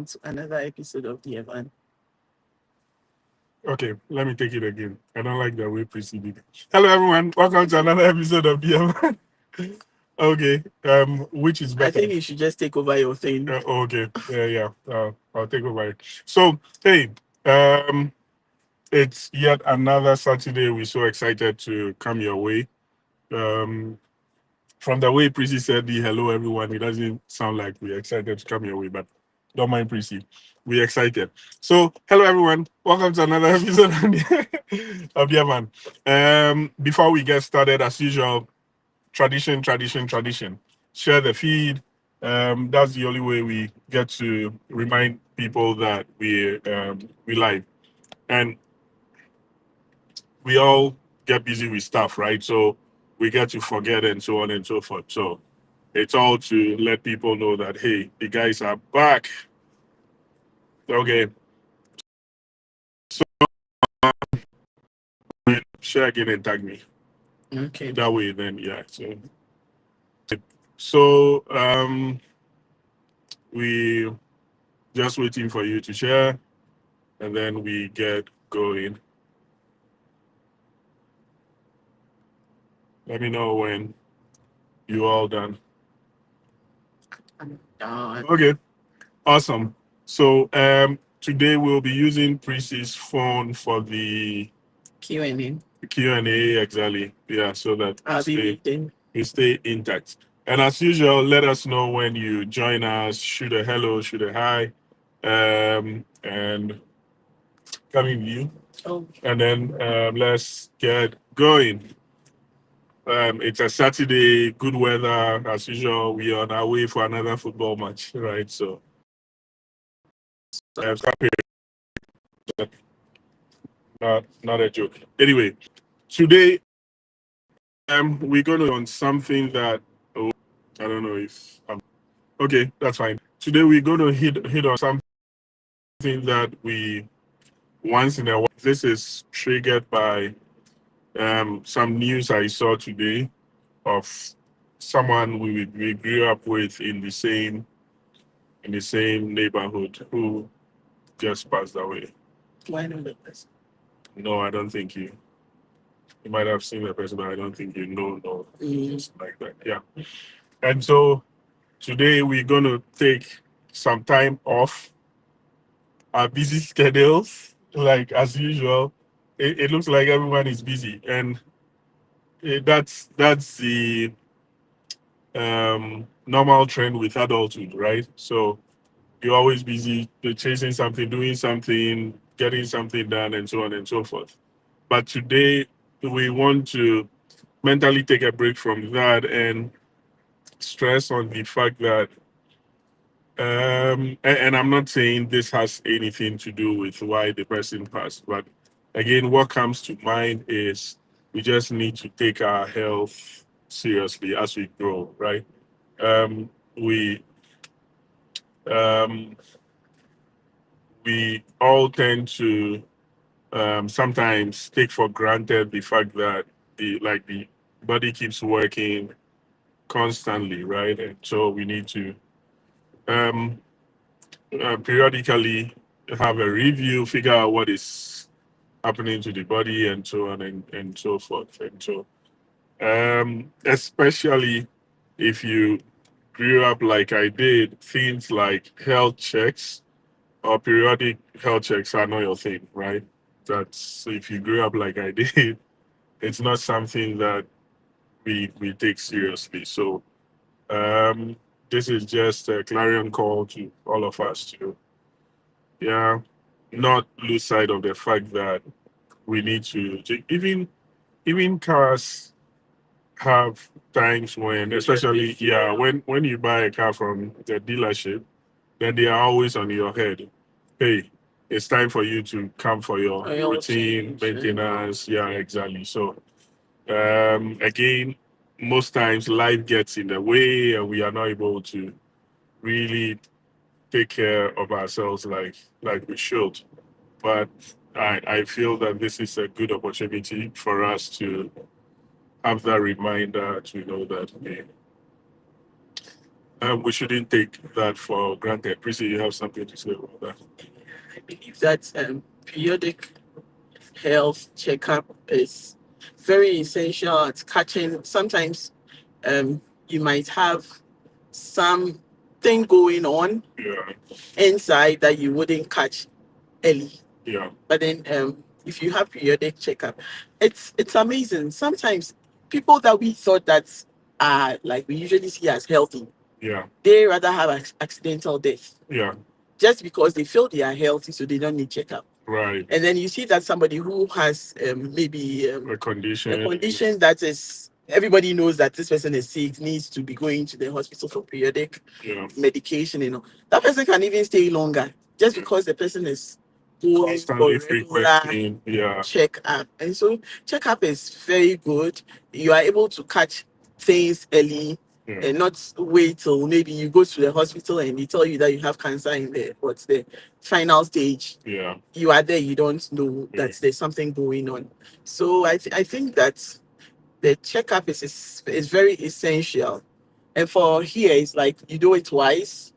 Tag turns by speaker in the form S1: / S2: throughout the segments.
S1: welcome to another episode of the Evan.
S2: Okay, let me take it again. I don't like the way preceded. Hello, everyone. Welcome to another episode of DM. Okay, which is
S1: I
S2: better?
S1: think you should just take over your thing.
S2: Okay, yeah. I'll take over it. So, hey, it's yet another Saturday. We're so excited to come your way. Um, from the way Prissy said the hello, everyone, it doesn't sound like we're excited to come your way, but don't mind Prissy. We're excited. So, hello, everyone. Welcome to another episode of Yeah Man. Before we get started, as usual, tradition. Share the feed. That's the only way we get to remind people that we live. And we all get busy with stuff, right? So we get to forget and so on and so forth. So it's all to let people know that hey, the guys are back. Okay, share again and tag me.
S1: Okay.
S2: That way, then yeah. So we just waiting for you to share, and then we get going. Let me know when you all done.
S1: I'm done.
S2: Okay, awesome. So today we'll be using Prissy's phone for the
S1: Q&A.
S2: Q&A, exactly. Yeah, so that
S1: I'll be reading.
S2: we stay intact. And as usual, let us know when you join us. Shoot a hello, shoot a hi, and coming view.
S1: Oh,
S2: And then let's get going. It's a Saturday, good weather. As usual, we are on our way for another football match, right? So, stop here. Not a joke. Anyway, today we're going to on something that I don't know if okay, that's fine. Today we're going to hit on something that we once in a while. This is triggered by some news I saw today of someone we grew up with in the same neighborhood who just passed away.
S1: why not the person?
S2: No, I don't think you. You might have seen the person, but I don't think you know no just like that. Yeah. And so today we're gonna take some time off our busy schedules, like as usual. It looks like everyone is busy, and that's the normal trend with adulthood, right? So you're always busy, you're chasing something, doing something, getting something done, and so on and so forth. But today we want to mentally take a break from that and stress on the fact that and I'm not saying this has anything to do with why the person passed, but again, what comes to mind is we just need to take our health seriously as we grow, right? We um, we all tend to sometimes take for granted the fact that the body keeps working constantly, right? And so we need to um, periodically have a review, figure out what is happening to the body, and so on and so forth. And so, especially if you grew up like I did, things like health checks or periodic health checks are not your thing, right? That's if you grew up like I did, it's not something that we take seriously. So, um, this is just a clarion call to all of us to yeah, not lose sight of the fact that we need to even cars have times when, especially yeah, when you buy a car from the dealership, then they are always on your head. Hey, it's time for you to come for your
S1: Oil
S2: routine
S1: change.
S2: maintenance. Yeah, exactly. So again, most times life gets in the way and we are not able to really take care of ourselves like we should. But I feel that this is a good opportunity for us to have that reminder to know that we shouldn't take that for granted. Prissy, you have something to say about that?
S1: I believe that periodic health checkup is very essential at catching. Sometimes you might have something going on
S2: Yeah,
S1: inside that you wouldn't catch early.
S2: yeah,
S1: But then if you have periodic checkup, it's amazing. Sometimes people that we thought that are like we usually see as healthy,
S2: yeah,
S1: they rather have accidental death
S2: yeah.
S1: just because they feel they are healthy, so they don't need checkup.
S2: Right.
S1: And then you see that somebody who has maybe
S2: A
S1: a
S2: condition.
S1: condition that is everybody knows that this person is sick, needs to be going to the hospital for periodic
S2: Yeah.
S1: medication, that person can even stay longer just because the person is going
S2: Constantly
S1: for regular
S2: frequenting. Yeah.
S1: checkup. And so checkup is very good. You are able to catch things early
S2: Yeah.
S1: and not wait till maybe you go to the hospital and they tell you that you have cancer in the final stage.
S2: Yeah.
S1: You are there, you don't know
S2: Yeah.
S1: that there's something going on. So I think that the checkup is very essential. And for here, it's like you do it twice.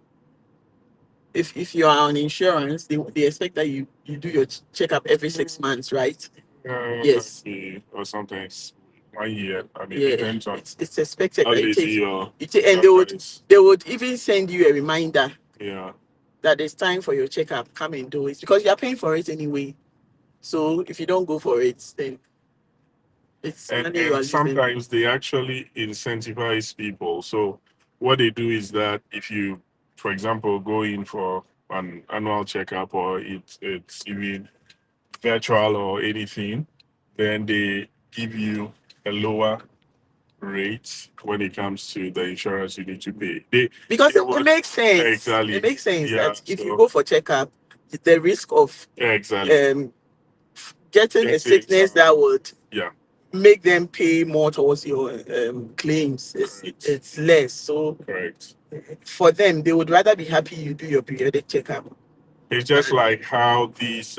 S1: If you are on insurance, they expect that you do your checkup every 6 months, right? Yes.
S2: Or sometimes 1 year. I mean,
S1: Yeah,
S2: it depends on
S1: it's expected
S2: how
S1: that
S2: they
S1: it
S2: see
S1: takes
S2: your.
S1: and they would even send you a reminder
S2: Yeah.
S1: that it's time for your checkup. Come and do it because you are paying for it anyway. So if you don't go for it, then it's money you are
S2: And
S1: losing.
S2: sometimes they actually incentivize people. So what they do is that if you, for example, go in for an annual checkup or it's even virtual or anything, then they give you a lower rate when it comes to the insurance you need to pay.
S1: Because
S2: they
S1: it
S2: would
S1: makes sense.
S2: exactly.
S1: It makes sense
S2: Yeah.
S1: that if you
S2: So
S1: go for checkup, the risk of
S2: exactly.
S1: getting a sickness that would
S2: Yeah.
S1: make them pay more towards your claims
S2: Correct.
S1: it's less. So
S2: Correct.
S1: for them, they would rather be happy you do your periodic checkup.
S2: It's just like how these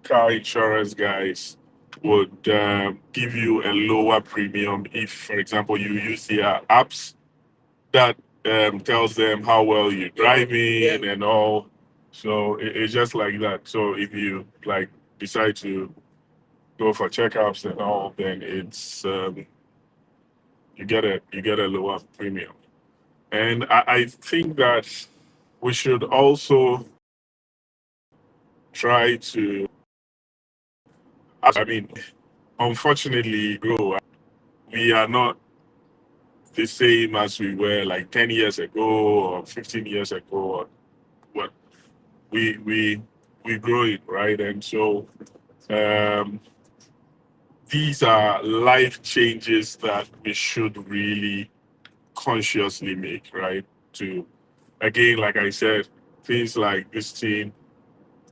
S2: car insurance guys would give you a lower premium if, for example, you use their apps that tells them how well you're driving and all. So it's just like that. So if you like decide to go for checkups and all, then it's you get a lower premium. And I think that we should also try to. I mean, unfortunately, bro, we are not the same as we were like 10 years ago or 15 years ago. Or what we growing, right? And so these are life changes that we should really consciously make, right? To again, like I said, things like visiting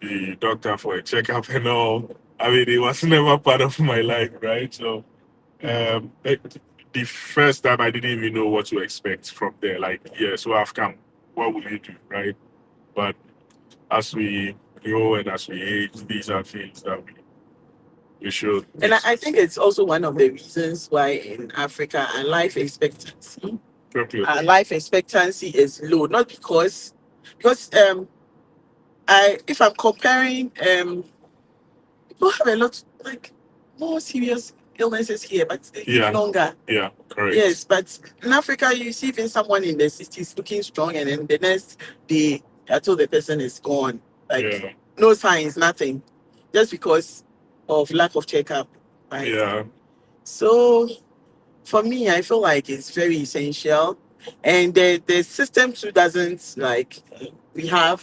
S2: the doctor for a checkup and all. I mean, it was never part of my life, right? So the first time I didn't even know what to expect from there. Like, yeah, so I've come. What will you do, right? But as we grow and as we age, these are things that we should.
S1: And I think it's also one of the reasons why in Africa life expectancy is low. Not because if I'm comparing people have a lot like more serious illnesses here, but they live longer.
S2: Yeah, correct.
S1: Yes, but in Africa, you see even someone in their 60s looking strong, and then the next day, I told the person is gone. Like, no signs, nothing. Just because of lack of checkup. Right?
S2: Yeah.
S1: So, for me, I feel like it's very essential. And the system too doesn't, like,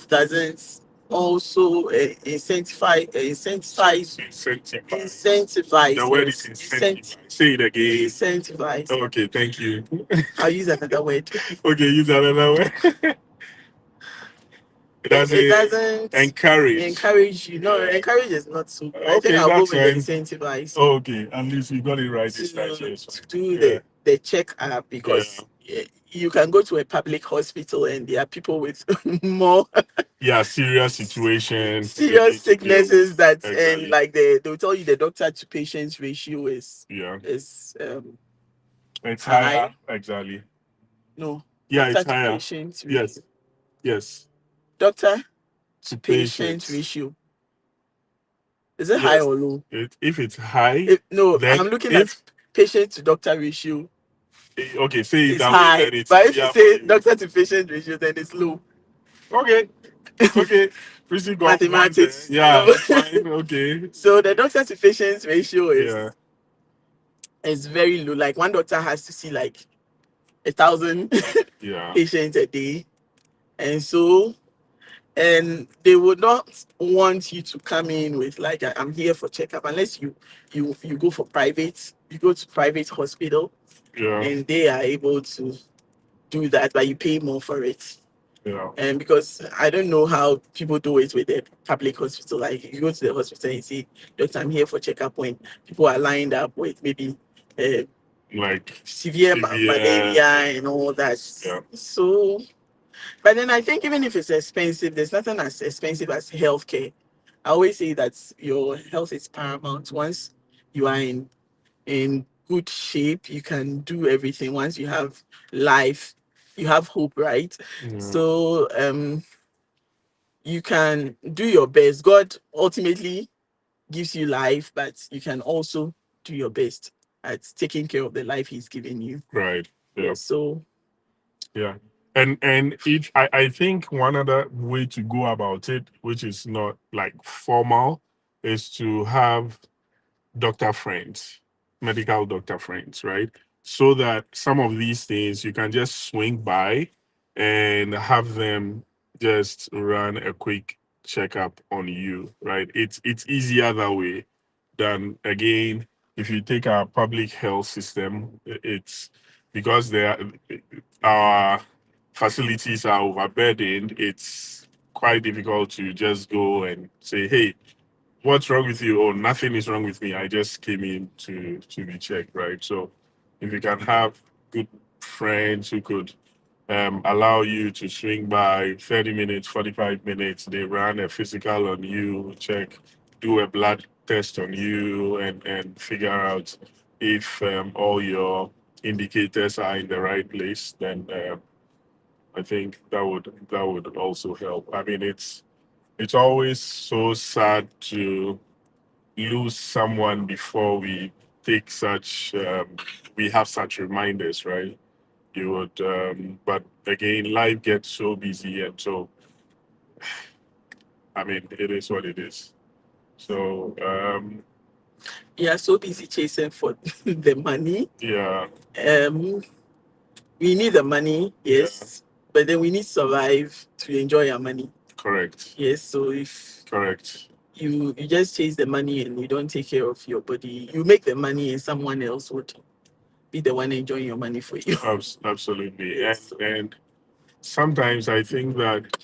S1: doesn't also incentivize.
S2: The word is incentivize. Say it again.
S1: Incentivize.
S2: Okay, thank you.
S1: I'll use another word.
S2: Okay, use another word. It doesn't encourage you.
S1: No, encourage is not so good.
S2: Okay,
S1: I think I'll go with
S2: that's
S1: the incentivize
S2: Okay, at least you got it right this time.
S1: to do the check up because you can go to a public hospital and there are people with more
S2: serious situations,
S1: serious sicknesses that and like they'll tell you the doctor to patient's ratio is
S2: it's
S1: high.
S2: higher. Exactly.
S1: No,
S2: Yeah,
S1: Doctor
S2: it's
S1: to
S2: higher.
S1: patient
S2: Yes,
S1: ratio.
S2: yes.
S1: Doctor
S2: To
S1: to patient
S2: patients.
S1: ratio. Is it high
S2: Yes.
S1: or low?
S2: If it's high,
S1: No,
S2: then
S1: I'm looking at
S2: if
S1: patient to doctor ratio.
S2: okay, say it
S1: It's
S2: that way,
S1: high.
S2: then it's
S1: But if you
S2: easier for
S1: say
S2: you.
S1: doctor to patient ratio, then it's low.
S2: Okay, okay. Prissy got one there.
S1: Mathematics.
S2: Yeah, it's fine. Okay.
S1: So the doctor to patient ratio
S2: Yeah,
S1: is very low. Like one doctor has to see like 1,000
S2: yeah,
S1: patients a day. And so and they would not want you to come in with like I'm here for checkup unless you go for private, you go to private hospital
S2: yeah,
S1: and they are able to do that, but you pay more for it.
S2: yeah.
S1: And because I don't know how people do it with the public hospital, like you go to the hospital and say, Doctor, I'm here for checkup, when people are lined up with maybe uh,
S2: Like
S1: severe
S2: severe.
S1: malaria and all that.
S2: Yeah,
S1: So, but then I think even if it's expensive, there's nothing as expensive as healthcare. I always say that your health is paramount. Once you are in good shape, you can do everything. Once you have life, you have hope, right?
S2: yeah.
S1: So you can do your best. God ultimately gives you life, but you can also do your best at taking care of the life He's given you.
S2: Right. Yeah.
S1: Yes. So
S2: Yeah. And if I think one other way to go about it, which is not like formal, is to have doctor friends, medical doctor friends, right? So that some of these things you can just swing by and have them just run a quick checkup on you, right? It's easier that way than again if you take our public health system, it's because our facilities are overburdened, it's quite difficult to just go and say, hey, what's wrong with you? Oh, nothing is wrong with me. I just came in to be checked, right? So if you can have good friends who could allow you to swing by 30 minutes, 45 minutes, they run a physical on you, check, do a blood test on you, and figure out if all your indicators are in the right place, then I think that would also help. I mean, it's always so sad to lose someone before we have such reminders, right? You would but again, life gets so busy, and so I mean it is what it is. So
S1: we are so busy chasing for the money.
S2: yeah,
S1: Um, we need the money,
S2: yeah,
S1: yes, but then we need to survive to enjoy our money.
S2: correct,
S1: Yes. So if
S2: correct.
S1: you just chase the money and you don't take care of your body, you make the money and someone else would be the one enjoying your money for you.
S2: Absolutely.
S1: Yes.
S2: And sometimes I think that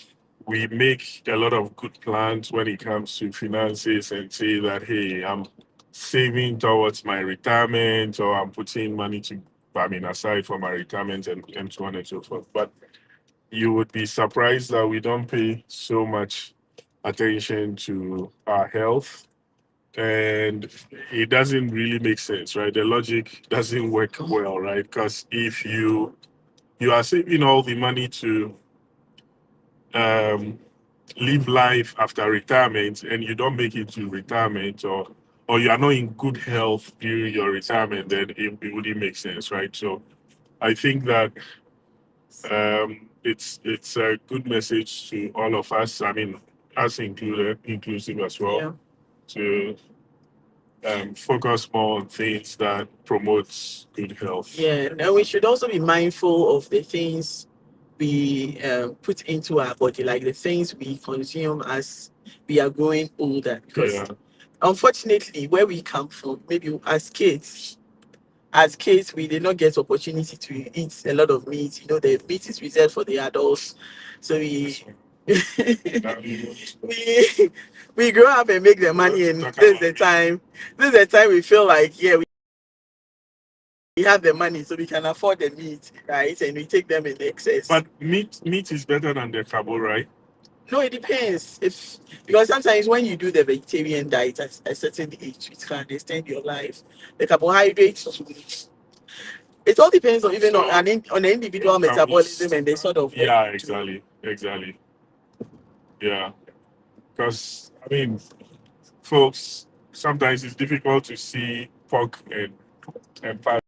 S2: we make a lot of good plans when it comes to finances and say that, hey, I'm saving towards my retirement, or I'm putting money aside for my retirement, and so on and so forth. But you would be surprised that we don't pay so much attention to our health. And it doesn't really make sense, right? The logic doesn't work well, right? Because if you are saving all the money to um, live life after retirement, and you don't make it to retirement, or you are not in good health during your retirement, then it wouldn't make sense, right? So I think that it's a good message to all of us. I mean, us inclusive as well,
S1: Yeah.
S2: to focus more on things that promotes good health.
S1: Yeah. And we should also be mindful of the things we put into our body, like the things we consume as we are growing older. Because
S2: Yeah,
S1: unfortunately, where we come from, maybe as kids, we did not get opportunity to eat a lot of meat. You know, the meat is reserved for the adults. So we we grow up and make the money, and this is the time we feel like, yeah, we have the money, so we can afford the meat, right? And we take them in excess.
S2: but meat is better than the carbo, right?
S1: No, it depends. If because sometimes when you do the vegetarian diet at a certain age, it can extend your life. The carbohydrates too. it all depends on even
S2: So,
S1: on the individual metabolism and the sort of work
S2: yeah,
S1: you do.
S2: exactly. Yeah, because I mean, folks, sometimes it's difficult to see pork and fat.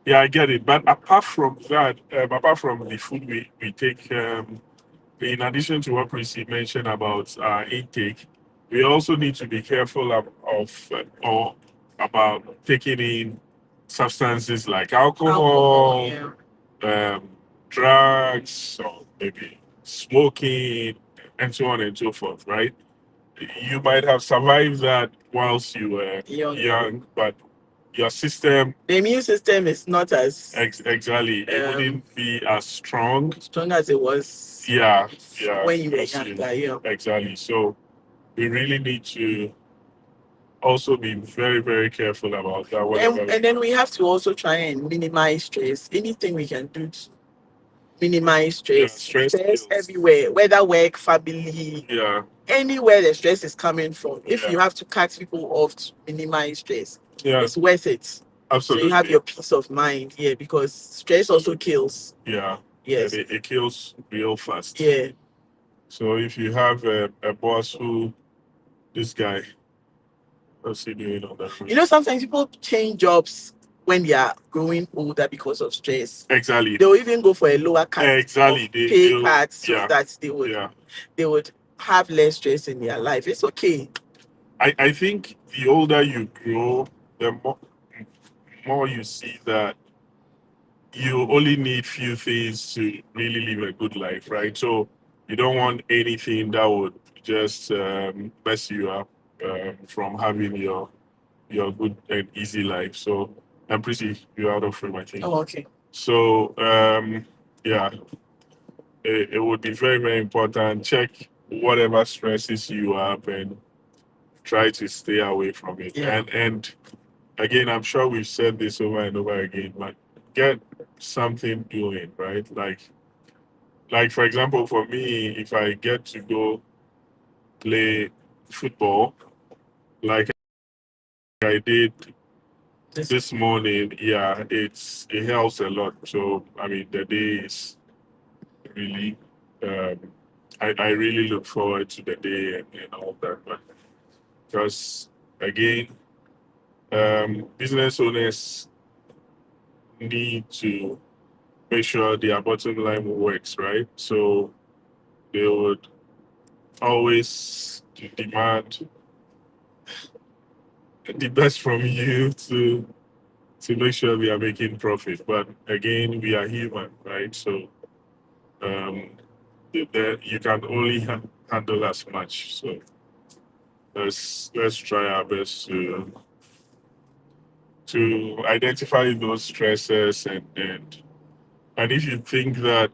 S2: Yeah, I get it. But apart from that, apart from the food we take, in addition to what Chrissy mentioned about intake, we also need to be careful or about taking in substances like
S1: Alcohol,
S2: alcohol,
S1: yeah.
S2: um, drugs, or maybe smoking, and so on and so forth, right? You might have survived that whilst you were young, but your system,
S1: the immune system is not as
S2: exactly, it wouldn't be as strong.
S1: strong as it was
S2: Yeah,
S1: when you were
S2: as
S1: younger. Yeah.
S2: exactly. So we really need to also be very, very careful about that. Whatever.
S1: And then we have to also try and minimize stress. Anything we can do to minimize stress.
S2: Stress
S1: Stress
S2: kills.
S1: everywhere, whether work, family,
S2: Yeah,
S1: anywhere the stress is coming from. If
S2: Yeah.
S1: you have to cut people off to minimize stress,
S2: yeah,
S1: it's worth it. So
S2: absolutely.
S1: you have your peace of mind. Yeah, because stress also kills.
S2: Yeah,
S1: Yes.
S2: and it kills real fast.
S1: Yeah.
S2: So if you have a boss who, this guy, what's he doing on that?
S1: You know, sometimes people change jobs when they are growing older because of stress.
S2: Exactly.
S1: They'll even go for a lower cut
S2: Exactly.
S1: of pay
S2: they'll-
S1: cut so
S2: yeah,
S1: that they would have less stress in their life. It's okay.
S2: I think the older you grow, the more you see that you only need few things to really live a good life, right? So you don't want anything that would just mess you up from having your good and easy life. So I'm pretty you're out of frame, I think.
S1: Oh, okay.
S2: So yeah, it would be very, very important. Check whatever stresses you up and try to stay away from it.
S1: Yeah.
S2: And again, I'm sure we've said this over and over again, but get something doing, right? Like for example, for me, if I get to go play football, like I did this morning, yeah, it helps a lot. So I mean, the day is really, um, I really look forward to the day and all that. But because again, business owners need to make sure their bottom line works, right? So they would always demand the best from you to make sure we are making profit. But again, we are human, right? So um, you can only handle as much. So let's try our best to identify those stresses and if you think that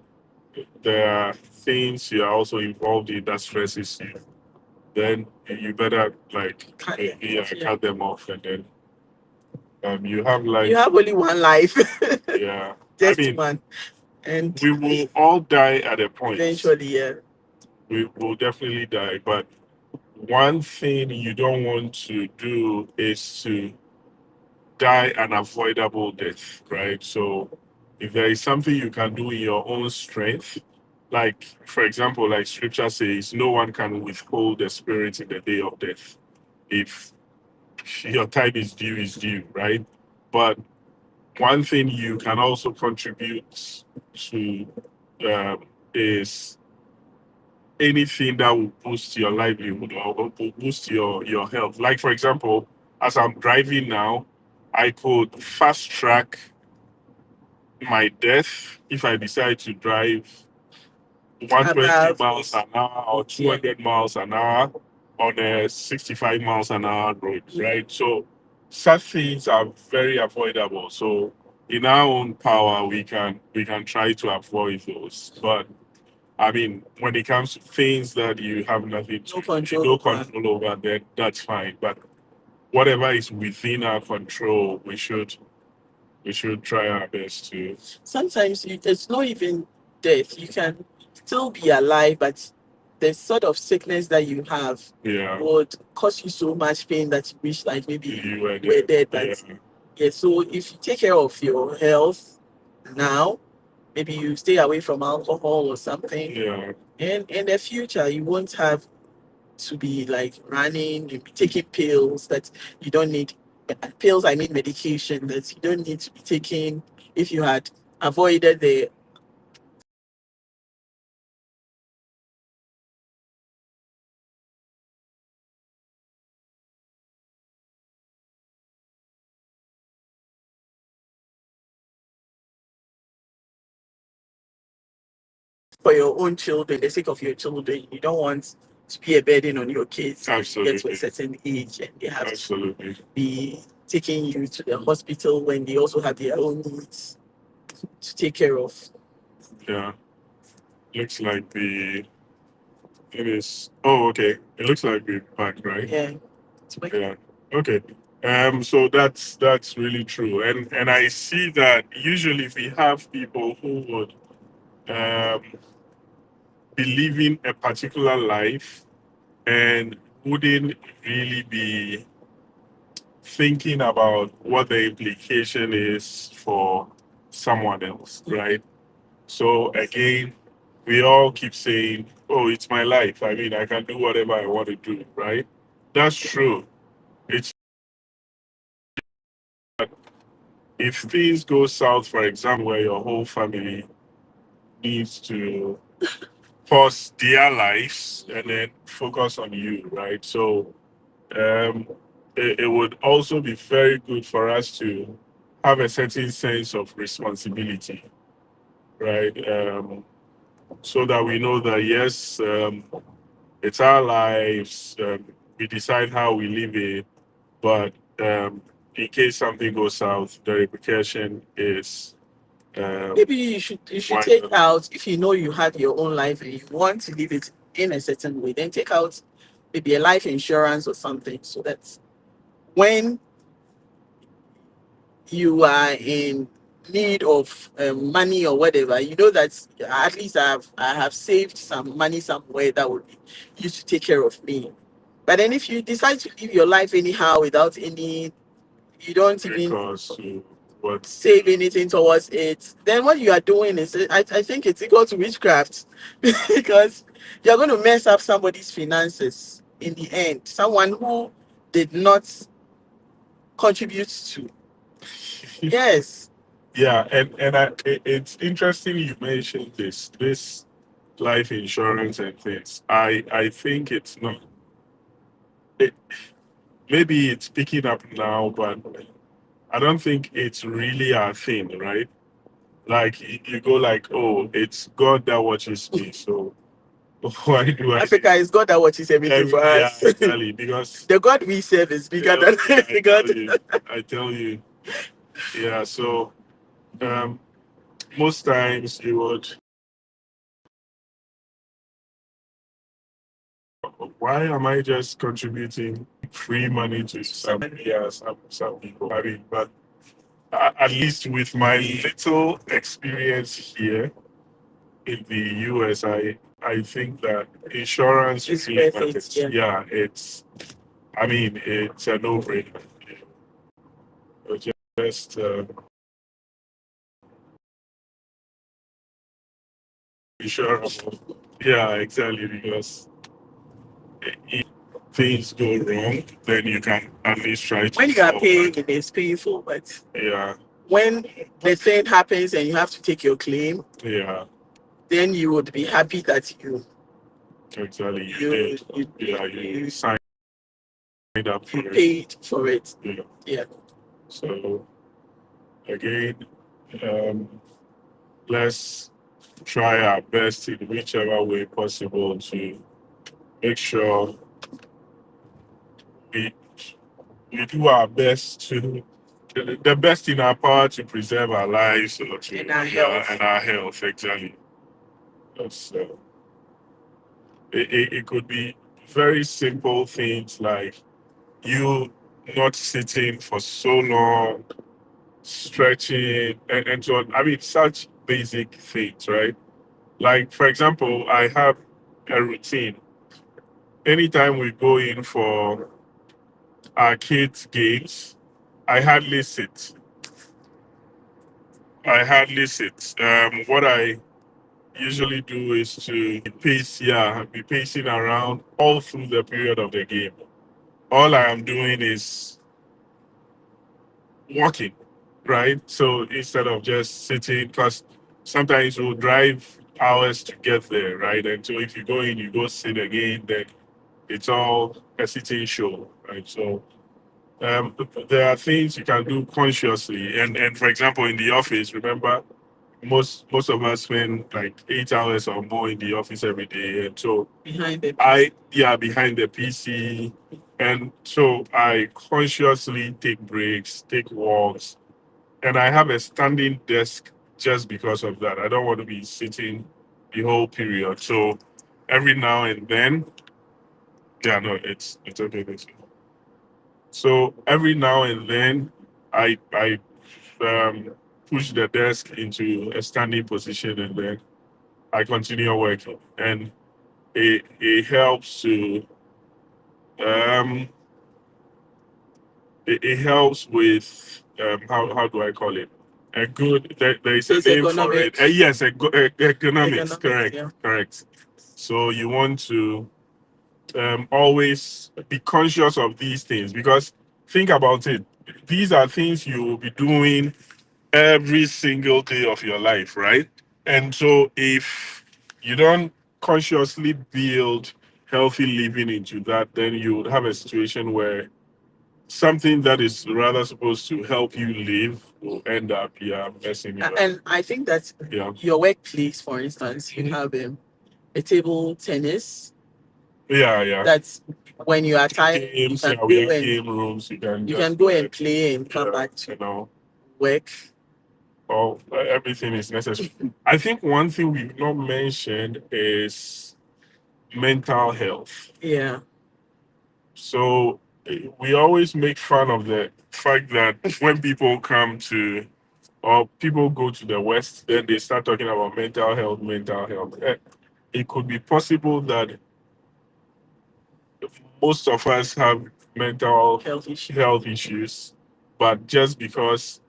S2: there are things you are also involved in that stresses you, then you better like cut them off and then you have like
S1: You have only one life.
S2: yeah.
S1: Just
S2: I mean
S1: one. And
S2: we will all die at a point.
S1: eventually, yeah.
S2: We will definitely die. But one thing you don't want to do is to die an avoidable death, right? So if there is something you can do in your own strength, like for example, like scripture says, no one can withhold the spirit in the day of death. If your time is due, right? But one thing you can also contribute to is anything that will boost your livelihood or will boost your health. Like for example, as I'm driving now, I could fast track my death if I decide to drive 120 miles an hour or 200 miles an hour on a 65 miles an hour road, right? So such things are very avoidable. So in our own power, we can try to avoid those. But I mean, when it comes to things that you have nothing to no control over, then that's fine. But whatever is within our control, we should try our best to.
S1: Sometimes it's not even death. You can still be alive, but the sort of sickness that you have would cause you so much pain that you wish like maybe you were dead. But Yeah, so if you take care of your health now, maybe you stay away from alcohol or something,
S2: Yeah,
S1: and in the future you won't have to be like running, you be taking pills that you don't need. Pills, I mean medication that you don't need to be taking if you had avoided the for your own children, the sake of your children. You don't want to be a burden on your kids when you get to a
S2: absolutely,
S1: certain age and they have to
S2: absolutely.
S1: be taking you to the hospital when they also have their own needs to take care of.
S2: Yeah, looks like it is. Oh, okay. It looks like we're back, right?
S1: Yeah. It's like,
S2: Yeah. Okay. So that's really true, and I see that usually if we have people who would um be living a particular life and wouldn't really be thinking about what the implication is for someone else, right? So again, we all keep saying, "Oh, it's my life. I mean, I can do whatever I want to do," right? That's true. It's if things go south, for example, where your whole family needs to pause their lives and then focus on you, right? So um, it would also be very good for us to have a certain sense of responsibility, right? So that we know that yes, it's our lives. We decide how we live it, but in case something goes south, the repercussion is um,
S1: maybe you should
S2: why
S1: take
S2: not?
S1: out, if you know you have your own life and you want to live it in a certain way, then take out maybe a life insurance or something so that when you are in need of money or whatever, you know that at least I have saved some money somewhere that would be used to take care of me. But then if you decide to live your life anyhow without any, you don't even
S2: Because what?
S1: save anything towards it, then what you are doing is, I think it's equal to witchcraft because you're going to mess up somebody's finances in the end. Someone who did not contribute to. Yes.
S2: Yeah, and it's interesting you mentioned this life insurance and things. I think it's not. It, maybe it's picking up now, but I don't think it's really a thing, right? Like you go like, oh, it's God that watches me, so why do I
S1: Africa is God that watches everything for
S2: yeah,
S1: us.
S2: exactly. Because
S1: The God we serve is bigger than
S2: I
S1: the God.
S2: tell you, yeah. So um, most times you would, why am I just contributing free money to some, yeah, some people? I mean, but at least with my little experience here in the US, I think that insurance
S1: It's
S2: really
S1: worth it.
S2: matters.
S1: Yeah.
S2: Yeah, I mean, it's a no-brainer. Just insurable. Yeah, exactly. Because if things go wrong, then you can at least try to
S1: When you are
S2: fall
S1: paying,
S2: back.
S1: it is painful, but
S2: Yeah,
S1: when the thing happens and you have to take your claim,
S2: yeah,
S1: then you would be happy that
S2: exactly. You
S1: you
S2: did.
S1: you
S2: Yeah, you
S1: you,
S2: signed up
S1: you
S2: for it.
S1: paid for it.
S2: Yeah.
S1: Yeah.
S2: So again, um, let's try our best in whichever way possible to make sure we we do our best to the best in our power to preserve our lives or to
S1: And our
S2: yeah
S1: health.
S2: and our health exactly. Because it could be very simple things like you not sitting for so long, stretching and so on. I mean such basic things, right? Like for example, I have a routine. Anytime we go in for our kids' games, I hardly sit. What I usually do is to be pacing around all through the period of the game. All I am doing is walking, right? So instead of just sitting, because sometimes we'll drive hours to get there, right? And so if you go in, you go sit again, then it's all a sitting show, right? So there are things you can do consciously, and for example, in the office, remember, most of us spend like 8 hours or more in the office every day, and so
S1: behind the
S2: behind the PC, and so I consciously take breaks, take walks, and I have a standing desk just because of that. I don't want to be sitting the whole period. So every now and then, yeah, no, it's okay. So every now and then, I push the desk into a standing position, and then I continue working, and it helps to um it helps with how do I call it, a good there is a
S1: It's
S2: name for
S1: economic.
S2: it. Yes, economics.
S1: Economics, yeah.
S2: Correct. So you want to always be conscious of these things, because think about it. These are things you will be doing every single day of your life, right? And so if you don't consciously build healthy living into that, then you would have a situation where something that is rather supposed to help you live will end up messing you up.
S1: And I think that
S2: Yeah.
S1: your workplace, for instance, you have a table tennis.
S2: Yeah.
S1: That's when you are tired, you
S2: Games,
S1: can
S2: we
S1: go
S2: have
S1: and
S2: game rooms. You can
S1: you
S2: just
S1: can go and play and come back
S2: you
S1: to
S2: know,
S1: work.
S2: all everything is necessary. I think one thing we've not mentioned is mental health.
S1: Yeah.
S2: So we always make fun of the fact that when people come to or people go to the West, then they start talking about mental health, mental health. It could be possible that most of us have mental health issues, but just because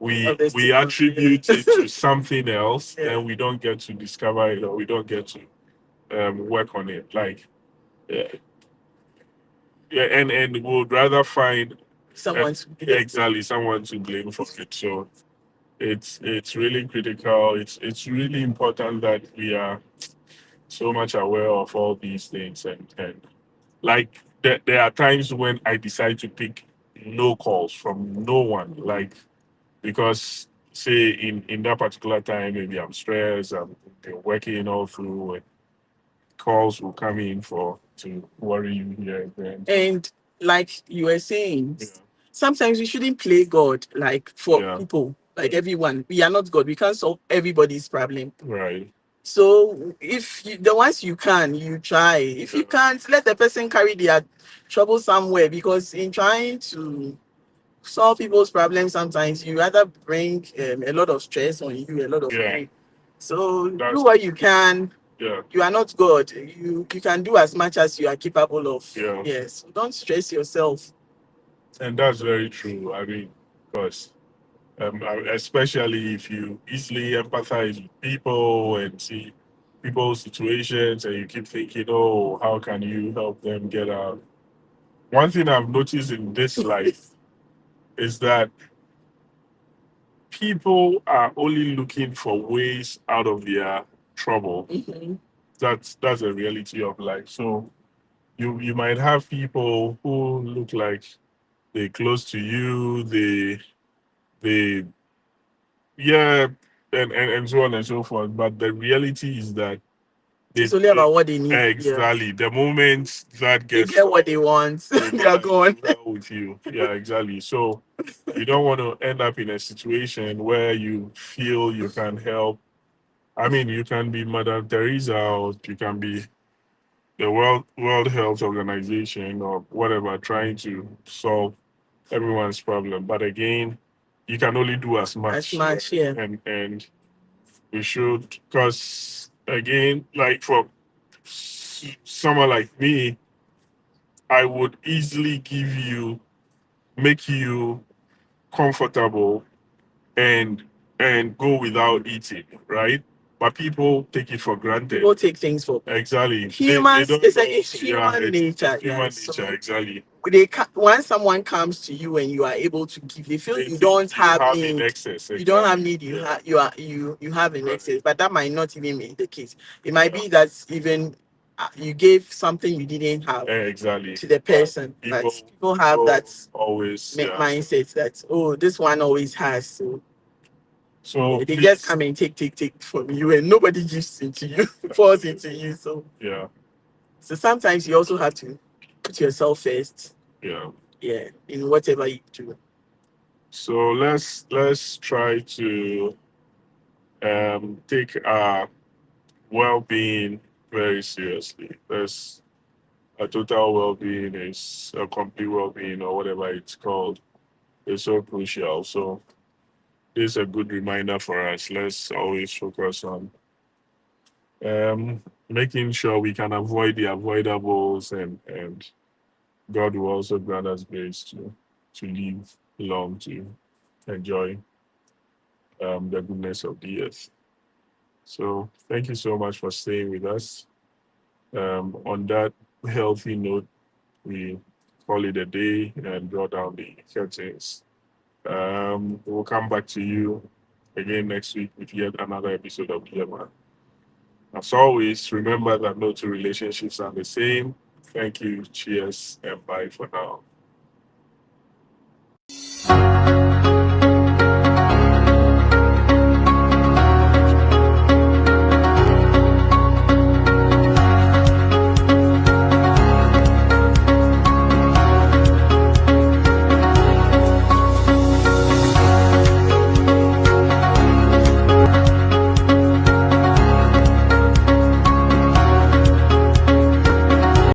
S2: we attribute it to something else,
S1: Yeah.
S2: then we don't get to discover it, or we don't get to work on it. Like, and would rather find
S1: Someone
S2: exactly someone to blame for it. So it's really critical. It's really important that we are so much aware of all these things, and like there are times when I decide to pick no calls from no one, like, because say in that particular time maybe I'm stressed, I'm been working all through, and calls will come in for to worry you here and there.
S1: And like you were saying,
S2: Yeah.
S1: sometimes we shouldn't play God. Like for
S2: Yeah.
S1: people, like everyone, we are not God. We can't solve everybody's problem.
S2: Right.
S1: So if the ones you can, you try. If you can't, let the person carry their trouble somewhere, because in trying to solve people's problems, sometimes you rather bring a lot of stress on you, a lot of pain. So do what you can.
S2: Yeah.
S1: You are not God. You can do as much as you are capable of.
S2: Yeah.
S1: Yes. Don't stress yourself.
S2: And that's very true. I mean, because especially if you easily empathize with people and see people's situations, and you keep thinking, oh, how can you help them get out? One thing I've noticed in this life is that people are only looking for ways out of their trouble.
S1: Mhm.
S2: That's a reality of life. So you might have people who look like they're close to you, they yeah, and so on and so forth. But the reality is that
S1: It's only about what they need.
S2: exactly. The moment that
S1: They
S2: gets
S1: get what they want. They are gone.
S2: with you. Yeah, exactly. So you don't want to end up in a situation where you feel you can help. I mean, you can be Mother Teresa, or you can be the World Health Organization, or whatever, trying to solve everyone's problem. But again, you can only do as much.
S1: As much, yeah.
S2: And we should, because again, like for someone like me, I would easily make you comfortable and go without eating, right? But people take it for granted.
S1: People take things for
S2: Exactly.
S1: humans.
S2: don't
S1: It's,
S2: know.
S1: it's human nature.
S2: Human
S1: Yeah.
S2: nature,
S1: So
S2: exactly.
S1: once someone comes to you and you are able to give, they feel
S2: They
S1: you
S2: think
S1: don't have
S2: in
S1: need.
S2: excess.
S1: You don't have
S2: Exactly.
S1: need. You
S2: Yeah.
S1: have you have in
S2: Right.
S1: excess, but that might not even be the case. It might
S2: Yeah.
S1: be that even you gave something you didn't have
S2: Exactly.
S1: to the person, but people have that
S2: always
S1: mindset that, oh, this one always has, so
S2: So
S1: they
S2: please,
S1: just come and take from you, and nobody gives into you, falls into you. So
S2: yeah,
S1: sometimes you also have to put yourself first,
S2: yeah.
S1: in whatever you do.
S2: So let's try to take our well-being very seriously. There's a total well-being is a complete well-being or whatever it's called. It's so crucial. So this is a good reminder for us. Let's always focus on making sure we can avoid the avoidables, and God will also grant us grace to live long, to enjoy the goodness of the earth. So thank you so much for staying with us. On that healthy note, we call it a day and draw down the curtains. We'll come back to you again next week with yet another episode of Dilemma. As always, remember that no two relationships are the same. Thank you, cheers, and bye for now.